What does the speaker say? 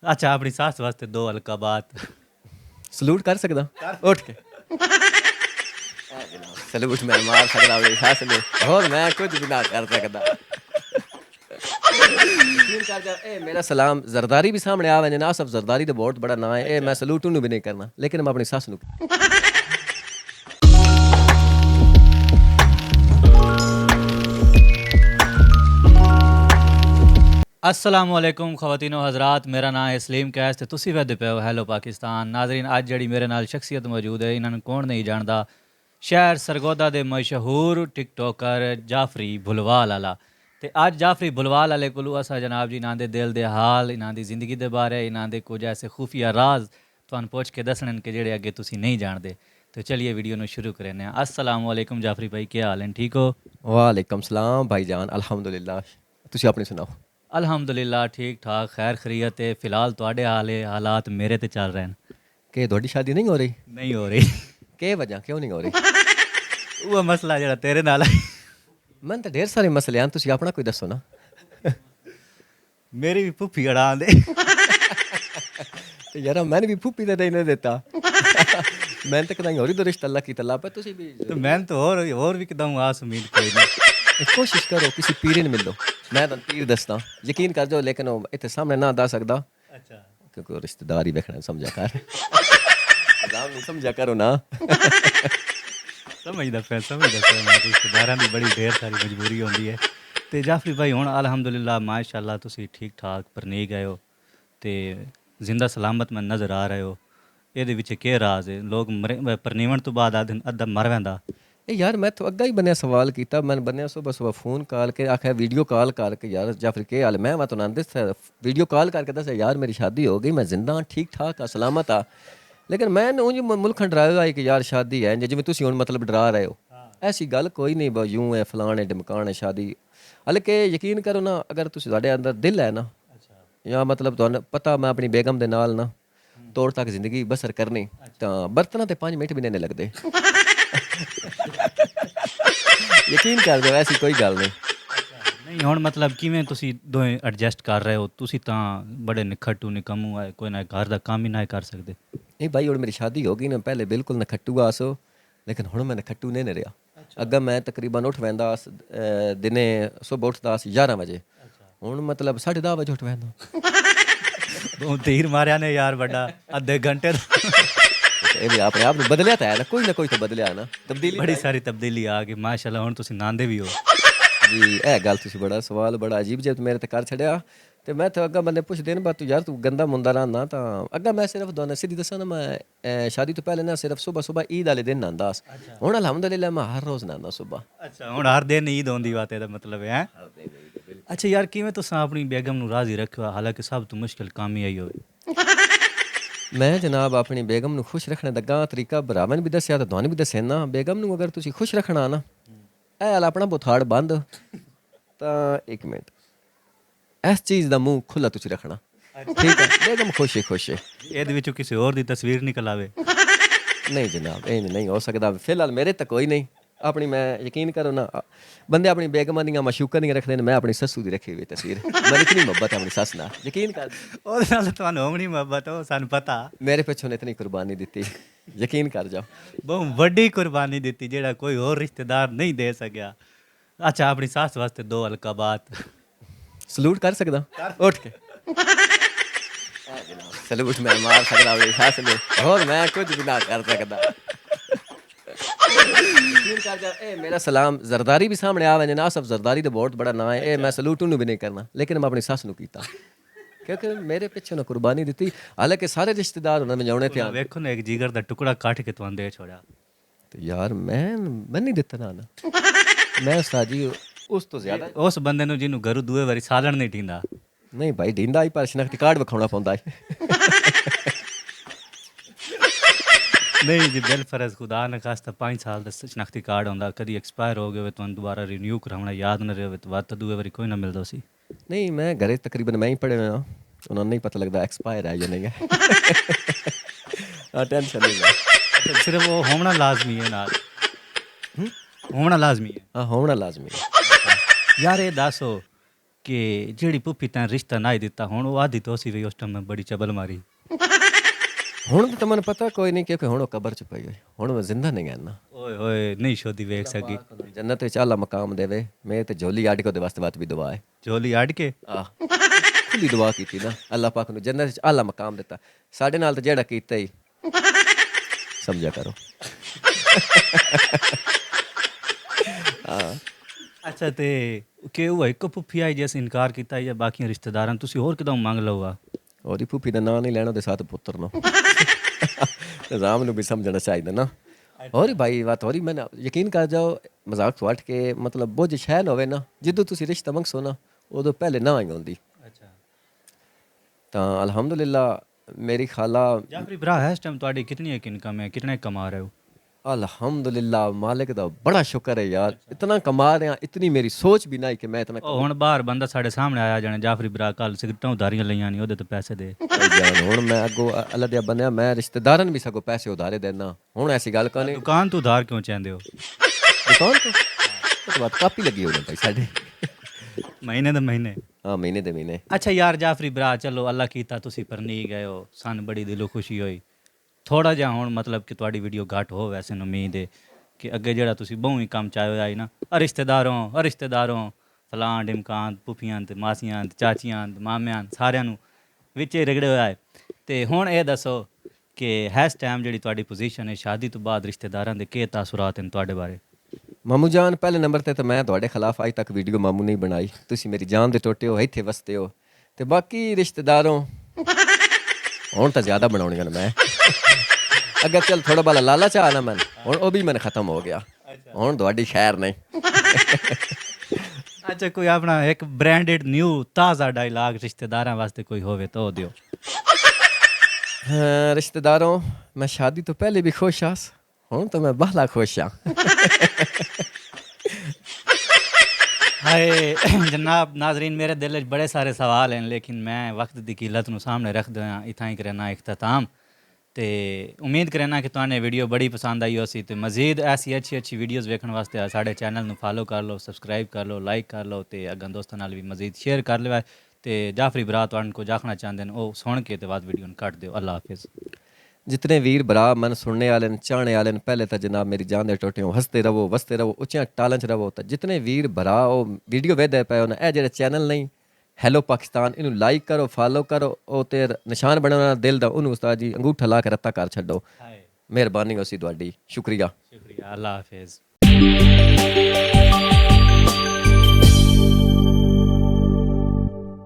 अच्छा अपनी सस वास्ते दो हल्का बात सलूट कर सकदा उठ के सलूट मैं मार सकदा अपनी सस नूं होर मैं कुछ भी ना कर सकदा यकीन कर जा ए मेरा सलाम जरदारी भी सामने आवे ने आसफ जरदारी तो बहुत बड़ा ना है ए मैं सलूट उन्होंने भी नहीं करना लेकिन मैं अपनी सस नूं असलामुअलैकुम ख़वातीनो हज़रात मेरा नाम है सलीम कैस ते तुसी वेदे पे हो हैलो पाकिस्तान नाजरीन अज जड़ी मेरे नाल शख्सियत मौजूद है इन्होंने कौन नहीं जानता शहर सरगोदा दे मशहूर टिकटॉकर जाफरी भुलवाल आला ते अज जाफरी भुलवाल आले कोलू असा जनाब जी इन्हां दे दिल दे हाल इन्हां दी ज़िंदगी दे बारे इन्हां दे कुछ ऐसे खुफिया राज तुहानू पुछ के दसने कि जेड़े अगे तुसी नहीं जानते तो चलिए वीडियो नू शुरू करने अस्सलामुअलैकुम जाफरी भाई क्या हाल हैं ठीक हो वालेकुम सलाम भाईजान अल्हम्दुलिल्लाह तुसी अपनी सुनाओ अल्हम्दुलिल्लाह ठीक ठाक खैर खरीयत है फिलहाल तुहाडे हालात मेरे ते चल रहे हैं कि थोड़ी शादी नहीं हो रही नहीं हो रही के वजह क्यों नहीं हो रही वो मसला जरा तेरे नाल है मैं तो ढेर सारे मसले हैं तुसी अपना कोई दसो ना मेरी भी भुप्पी अड़ा दे तो यार मैंने भी फूफी दे नहीं देता मैंने तो कदाई होरी तो रिश्ता अल्लाह की तला पर तुसी भी तो मैं तो और भी कदम आस उम्मीद कोई नहीं कोशिश करो किसी पीर ने मिलो मैं तो पीर दसदा यकीन कर जाओ लेकिन वो इतने सामने ना दस सकदा अच्छा क्योंकि वो रिश्तेदार ही देखना समझा कर मजाक नहीं समझा करो ना समझदा मैं रिश्तेदारां दी बड़ी ढेर सारी मजबूरी होंदी है ते जाफरी भाई हुण अल्हम्दुलिल्लाह माशाअल्लाह तुसी ठीक ठाक परनी गए हो ते जिंदा सलामत में नज़र आ रहे हो ਇਹਦੇ ਵਿੱਚ ਕੀ ਰਾਜ਼ ਹੈ ਲੋਕ ਪਰਨੀਵਣ ਤੋਂ ਬਾਅਦ ਅੱਧਾ ਮਰ ਵੈਂਦਾ ਇਹ ਯਾਰ ਮੈਂ ਤੋਂ ਅੱਗਾ ਹੀ ਬੰਨਿਆ ਸਵਾਲ ਕੀਤਾ ਮੈਂ ਬੰਨਿਆ ਸੁਬਹ ਫੋਨ ਕਾਲ ਕੇ ਆਖਿਆ ਵੀਡੀਓ ਕਾਲ ਕਰਕੇ ਯਾਰ ਜਾਫਰ ਕੀ ਹਾਲ ਮੈਂ ਵਾ ਤੁਹਾਨੂੰ ਦੱਸਿਆ ਵੀਡੀਓ ਕਾਲ ਕਰਕੇ ਦੱਸਿਆ ਯਾਰ ਮੇਰੀ ਸ਼ਾਦੀ ਹੋ ਗਈ ਮੈਂ ਜ਼ਿੰਦਾ ਠੀਕ ਠਾਕ ਆ ਸਲਾਮਤ ਆ ਲੇਕਿਨ ਮੈਂ ਉਂਝ ਮੁਲਕ ਡਰਾਇਆ ਹੈ ਕਿ ਯਾਰ ਸ਼ਾਦੀ ਹੈ ਜਿਵੇਂ ਤੁਸੀਂ ਹੁਣ ਮਤਲਬ ਡਰਾ ਰਹੇ ਹੋ ਐਸੀ ਗੱਲ ਕੋਈ ਨਹੀਂ ਬਸ यूं ਹੈ ਫਲਾਣੇ ਢਮਕਾਣੇ ਸ਼ਾਦੀ ਹਲਕੇ ਯਕੀਨ ਕਰੋ ਨਾ ਅਗਰ ਤੁਸੀਂ ਤੁਹਾਡੇ ਅੰਦਰ ਦਿਲ ਹੈ ਨਾ ਜਾਂ ਮਤਲਬ ਤੁਹਾਨੂੰ ਪਤਾ ਮੈਂ ਆਪਣੀ ਬੇਗਮ ਦੇ ਨਾਲ ਨਾ तौर तक जिंदगी बसर करनी तो बर्तना ते 5 मिनट भी नहीं लगते यकीन कर दो ऐसी कोई गल नहीं नहीं हुण मतलब किवें तुसी दोवें एडजस्ट कर रहे हो तुसी तां बड़े निखट्टू निकम्मू है कोई ना घर दा काम ही ना कर सकते नहीं भाई हुण मेरी शादी हो गई ना पहले बिल्कुल नखट्टू आसो लेकिन हुण मैं नखट्टू नहीं रहा अगर मैं तकरीबन उठ वैंदा दिने सुबह उठदा 11 बजे हुण मतलब 10:30 बजे उठ वैंदा तीर मारिया ने यार बड़ा अद्धे घंटे अपने आप बदलिया तो है ना कोई तो बदलिया है ना तब्दीली बड़ी सारी तब्दीली आ गई माशाल्लाह हुण तुसी नांदे भी हो जी यह गल तुसी बड़ा सवाल बड़ा अजीब जे मेरे ते कर छड़िया ते मैं तो अग्गा बंदे पुछदे न तू यार तू गंदा मुंदा रहना तो अग्गा मैं सिर्फ दोना सीधी दसा ना मैं शादी तो पहले ना सिर्फ सुबह सुबह ईद वाले दिन नांदा हुण अल्हम्दुलिल्लाह मैं हर रोज नांदा सुबह अच्छा हुण हर दिन ईद होंदी बात दा मतलब है अच्छा यार किवें तुसां अपनी बेगम नूं राज़ी रखियो हालांकि सब तो मुश्किल काम ही आई होवे मैं जनाब अपनी बेगम नूं खुश रखने दा गां तरीका भरावां भी दस्या ते तुहानूं भी दस्से ना बेगम नूं अगर तुसी खुश रखना ना ए हाल अपना बुथाड़ बंद तां एक मिनट इस चीज़ दा मुंह खुला तुसी रखना ठीक है बेगम खुश है ਇਹਦੇ ਵਿੱਚੋਂ ਕਿਸੇ ਹੋਰ ਦੀ ਤਸਵੀਰ ਨਿਕਲ ਆਵੇ नहीं जनाब ये नहीं हो सकता फिलहाल मेरे तक कोई नहीं अपनी मैं यकीन करो ना बंदे अपनी बेगम दियां मशूका नहीं रखते मैं अपनी सस्सू की रखी हुई तस्वीर मेरी इतनी मोहब्बत है अपनी सस नाल यकीन कर ਉਹਦੇ ਨਾਲ ਤੁਹਾਨੂੰ ਹੋਣੀ ਮੁਹੱਬਤ ਉਹ ਸਾਨੂੰ ਪਤਾ मेरे पिछों ने इतनी कुर्बानी दी यकीन कर जाओ ਬਹੁਤ ਵੱਡੀ ਕੁਰਬਾਨੀ ਦਿੱਤੀ ਜਿਹੜਾ ਕੋਈ ਹੋਰ ਰਿਸ਼ਤੇਦਾਰ ਨਹੀਂ ਦੇ ਸਕਿਆ ਅੱਛਾ ਆਪਣੀ ਸੱਸ ਵਾਸਤੇ ਦੋ ਹਲਕਾ ਬਾਤ सलूट कर सकदा उठ के सलूट मैं मार सकदा अपनी सस नूं होर मैं कुछ भी ना कर सकदा यकीन कर जा ए मेरा सलाम जरदारी भी सामने आवे ने आसफ जरदारी तो बहुत बड़ा ना है ए मैं सलूट उन्होंने भी नहीं करना लेकिन मैं अपनी सस नूं कीता क्योंकि मेरे पिछे ना कुर्बानी दी हालांकि सारे रिश्तेदार उन्होंने जाने थे ਵੇਖੋ ਨਾ ਇੱਕ ਜਿਗਰ ਦਾ ਟੁਕੜਾ ਕੱਟ ਕੇ ਤੁਹਾਨੂੰ ਦੇ ਛੋੜਿਆ तो यार मैं नहीं दिता ना मैं उस्ताद जी उस तो ज्यादा ਉਸ ਬੰਦੇ ਨੂੰ ਜਿਹਨੂੰ ਘਰੋਂ ਦੂਏ ਵਾਰੀ ਸਾਲਣ ਨਹੀਂ ਠੀਂਦਾ नहीं भाई ढींदा ही पर शनाख्ती कार्ड विखाना पौंदा है नहीं जी बिल फर्ज खुदा न खास्ता 5 साल ਦਾ ਸ਼ਨਾਖਤੀ ਕਾਰਡ ਹੁੰਦਾ ਕਦੀ ਐਕਸਪਾਇਰ ਹੋ ਗਿਆ ਹੋਵੇ ਤੁਹਾਨੂੰ ਦੁਬਾਰਾ ਰੀਨਿਊ ਕਰਾਉਣਾ ਯਾਦ ਨਾ ਰਹੇ ਤੇ ਬਾਅਦ ਦੂਏ ਵਾਰੀ ਕੋਈ ਨਾ ਮਿਲਦਾ ਸੀ नहीं मैं घरे तकरीबन मैं ही पढ़े हुए उन्होंने नहीं पता लगता एक्सपायर है या नहीं है टेंशन नहीं है सिर्फ वो होना लाजमी है नाल होना लाजमी है हाँ होना लाजमी है यार ये दसो ਕਿ ਜਿਹੜੀ ਭੁੱਫੀ ਤੈਂ ਰਿਸ਼ਤਾ ਨਾ ਹੀ ਦਿੱਤਾ ਹੁਣ ਉਹ ਆਦੀ ਤੋਂ ਸੀ ਵੀ ਉਸ ਟਾਈਮ ਮੈਂ ਬੜੀ ਚਬਲ ਮਾਰੀ। ਹੁਣ ਤਾਂ ਮੈਨੂੰ ਪਤਾ ਕੋਈ ਨਹੀਂ ਕਿਉਂਕਿ ਹੁਣ ਉਹ ਕਬਰ 'ਚ ਪਈ ਹੋਈ, ਹੁਣ ਮੈਂ ਜ਼ਿੰਦਾ ਨਹੀਂ ਗਾ ਨਾ। ਓਏ ਹੋਏ ਨਹੀਂ ਸ਼ੋਦੀ ਵੇਖ ਸਕੀ। ਜੰਨਤ ਵਿੱਚ ਆਲਾ ਮਕਾਮ ਦੇਵੇ, ਮੇਰੇ ਤੇ ਝੋਲੀ ਅੱਡ ਕੇ ਉਹਦੇ ਵਾਸਤੇ ਬਾਤ ਵੀ ਦੁਆ ਹੈ। ਝੋਲੀ ਅੱਡ ਕੇ ਆਹ ਖੁੱਲੀ ਦੁਆ ਕੀਤੀ ਨਾ, ਅੱਲਾਹ ਪਾਕ ਨੂੰ ਜੰਨਤ ਵਿੱਚ ਆਲਾ ਮਕਾਮ ਦਿੱਤਾ। ਸਾਡੇ ਨਾਲ ਤਾਂ ਜਿਹੜਾ ਕੀਤਾ ਹੀ ਸਮਝਿਆ ਕਰੋ। ਅੱਛਾ ਤੇ ਕਿ ਉਹ ਇੱਕ ਭੁੱਫੀ ਆਈ ਜੇ ਅਸੀਂ ਇਨਕਾਰ ਕੀਤਾ ਜਾਂ ਬਾਕੀਆਂ ਰਿਸ਼ਤੇਦਾਰਾਂ ਤੁਸੀਂ ਹੋਰ ਕਿਦੋਂ ਮੰਗ ਲਓਗਾ? ਉਹਦੀ ਭੁੱਫੀ ਦਾ ਨਾਂ ਨਹੀਂ ਲੈਣਾ, ਉਹਦੇ ਸਾਥ ਪੁੱਤਰ ਨੂੰ ਨਿਜ਼ਾਮ ਨੂੰ ਵੀ ਸਮਝਣਾ ਚਾਹੀਦਾ ਨਾ। ਹੋਰ ਭਾਈ ਬਾਤ ਹੋਰੀ, ਮੈਂ ਯਕੀਨ ਕਰ ਜਾਓ ਮਜ਼ਾਕ ਤੋਂ ਹਟ ਕੇ ਮਤਲਬ ਬੋਝ ਸ਼ੈਲ ਹੋਵੇ ਨਾ, ਜਦੋਂ ਤੁਸੀਂ ਰਿਸ਼ਤਾ ਮੰਗਸੋ ਨਾ ਉਦੋਂ ਪਹਿਲੇ ਨਾ ਆਈ ਹੁੰਦੀ। ਅੱਛਾ ਤਾਂ ਅਲਹਮਦੁਲਿਲਾ ਮੇਰੀ ਖਾਲਾ ਜਾਫਰੀ ਭਰਾ ਹੈ ਇਸ ਟਾਈਮ ਤੁਹਾਡੀ ਕਿਤਨੀ ਇਨਕਮ ਹੈ, ਕਿਤਨੇ ਕਮਾ ਰਹੇ ਹੋ? अल्हम्दुलिल्लाह मालिक दा बड़ा शुक्र है यार, इतना कमा रहे हैं, इतनी मेरी सोच भी नहीं कि मैं इतना ਉਹ ਹੁਣ ਬਾਹਰ ਬੰਦਾ ਸਾਡੇ ਸਾਹਮਣੇ ਆਇਆ ਜਾਣੇ ਜਾਫਰੀ ਭਰਾ ਕੱਲ ਸਿਗਰਟਾਂ ਉਧਾਰੀਆਂ ਲਈਆਂ ਨਹੀਂ ਉਹਦੇ ਤੋਂ ਪੈਸੇ ਦੇ। जान हुण मैं अगो अल्लाह दिया बनया, मैं रिश्तेदारन भी सगो पैसे उधारे देना। हुण ऐसी गल करनी ਦੁਕਾਨ ਤੋਂ ਉਧਾਰ ਕਿਉਂ ਚਾਹੁੰਦੇ ਹੋ? दुकान तो बात कापी लगी हो भाई साडे। ਮਹੀਨੇ ਦੇ ਮਹੀਨੇ। हाँ महीने दे महीने। ਅੱਛਾ ਯਾਰ ਜਾਫਰੀ ਭਰਾ ਚਲੋ ਅੱਲਾ ਕੀਤਾ ਤੁਸੀਂ ਪਰਨੀ ਗਏ ਹੋ, ਸਾਨੂੰ ਬੜੀ ਦਿਲੋਂ ਖੁਸ਼ੀ ਹੋਈ। ਥੋੜਾ ਜਿਹਾ ਹੁਣ ਮਤਲਬ ਕਿ ਤੁਹਾਡੀ ਵੀਡੀਓ ਘੱਟ ਹੋ, ਵੈਸੇ ਨੂੰ ਉਮੀਦ ਹੈ ਕਿ ਅੱਗੇ ਜਿਹੜਾ ਤੁਸੀਂ ਬਹੁ ਹੀ ਕੰਮ ਚਾਹੇ ਆਈ ਨਾ ਰਿਸ਼ਤੇਦਾਰੋਂ ਫਲਾਂ ਡਿਮਕਾਨ ਪੁੱਫੀਆਂ ਤੇ ਮਾਸੀਆਂ ਤੇ ਚਾਚੀਆਂ ਤੇ ਮਾਮਿਆਂ ਸਾਰਿਆਂ ਨੂੰ ਵਿੱਚ ਹੀ ਰਗੜੇ ਹੋਇਆ ਹੈ। ਤੇ ਹੁਣ ਇਹ ਦੱਸੋ ਕਿ ਇਸ ਟਾਈਮ ਜਿਹੜੀ ਤੁਹਾਡੀ ਪੋਜੀਸ਼ਨ ਹੈ ਸ਼ਾਦੀ ਤੋਂ ਬਾਅਦ ਰਿਸ਼ਤੇਦਾਰਾਂ ਦੇ ਕੀ ਤਾਸੁਰਾਤ ਹਨ ਤੁਹਾਡੇ ਬਾਰੇ? ਮਾਮੂ ਜਾਨ ਪਹਿਲੇ ਨੰਬਰ ਤੇ ਤਾਂ ਮੈਂ ਤੁਹਾਡੇ ਖਿਲਾਫ ਅੱਜ ਤੱਕ ਵੀਡੀਓ ਮਾਮੂ ਨਹੀਂ ਬਣਾਈ, ਤੁਸੀਂ ਮੇਰੀ ਜਾਨ ਦੇ ਟੋਟੇ ਹੋ, ਇੱਥੇ ਵਸਦੇ ਹੋ। ਤੇ ਬਾਕੀ ਰਿਸ਼ਤੇਦਾਰੋਂ ਹੁਣ ਤਾਂ ਜ਼ਿਆਦਾ ਬਣਾਉਣੀਆਂ ਨੇ ਮੈਂ अगर चल थोड़ा बाला लालच आ ना मन हुण वो भी मन खत्म हो गया, हुण तुहाडी खैर नहीं। ਅੱਛਾ ਕੋਈ ਆਪਣਾ ਇੱਕ ਬ੍ਰਾਂਡਡ ਨਿਊ ਤਾਜ਼ਾ ਡਾਇਲੌਗ ਰਿਸ਼ਤੇਦਾਰਾਂ ਵਾਸਤੇ ਕੋਈ ਹੋਵੇ ਤਾਂ ਉਹ ਦਿਓ। हाँ, रिश्तेदारों मैं शादी तो पहले भी खुश आस, हुण तो मैं बाला खुश हाँ। ਹਾਏ ਜਨਾਬ ਨਾਜ਼ਰੀਨ ਮੇਰੇ ਦਿਲ 'ਚ ਬੜੇ ਸਾਰੇ ਸਵਾਲ ਹਨ ਲੇਕਿਨ ਮੈਂ ਵਕਤ ਦੀ ਕੀਲਤ ਨੂੰ ਸਾਹਮਣੇ ਰੱਖਦੇ ਹਾਂ ਇਥਾਂ ਹੀ ਕਰਨਾ ਇਖਤਤਾਮ। ਤੇ ਉਮੀਦ ਕਰਨਾ ਕਿ ਤੁਹਾਨੂੰ ਵੀਡੀਓ ਬੜੀ ਪਸੰਦ ਆਈ ਹੋਸੀ ਤੇ ਮਜ਼ੀਦ ਐਸੀ ਅੱਛੀ ਵੀਡੀਓਜ਼ ਵੇਖਣ ਵਾਸਤੇ ਸਾਡੇ ਚੈਨਲ ਨੂੰ ਫਾਲੋ ਕਰ ਲਓ, ਸਬਸਕ੍ਰਾਈਬ ਕਰ ਲਓ, ਲਾਈਕ ਕਰ ਲਓ ਤੇ ਅੱਗਾਂ ਦੋਸਤਾਂ ਨਾਲ ਵੀ ਮਜ਼ੀਦ ਸ਼ੇਅਰ ਕਰ ਲਿਓ। ਤੇ ਜਾਫਰੀ ਭਰਾ ਤੁਹਾਨੂੰ ਕੋ ਜਾਖਣਾ ਚਾਹੁੰਦੇ ਨੇ ਉਹ ਸੁਣ ਕੇ ਤੇ ਬਾਅਦ ਵੀਡੀਓ ਨੂੰ ਕੱਟ ਦਿਓ। ਅੱਲਾ ਹਾਫਿਜ਼। जितने वीर भरा मन सुनने वाले चाहने वाले पहले तो जनाब मेरी जान दे टोटे हंसते रहो वसते रहो उच्चियां टालां च रहो। तो जितने वीर भरा वो वीडियो वेखदे पे हो ना, ए जेह्ड़े चैनल नहीं हैलो पाकिस्तान इनू लाइक करो, फॉलो करो, ओ ते निशान बनाना दिल दा उन्होंने उस्ताद जी अंगूठा ला के रत्ता कर छड्डो। मेहरबानी होसी तुहाडी, शुक्रिया। शुक्रिया, अल्लाह हाफिज़।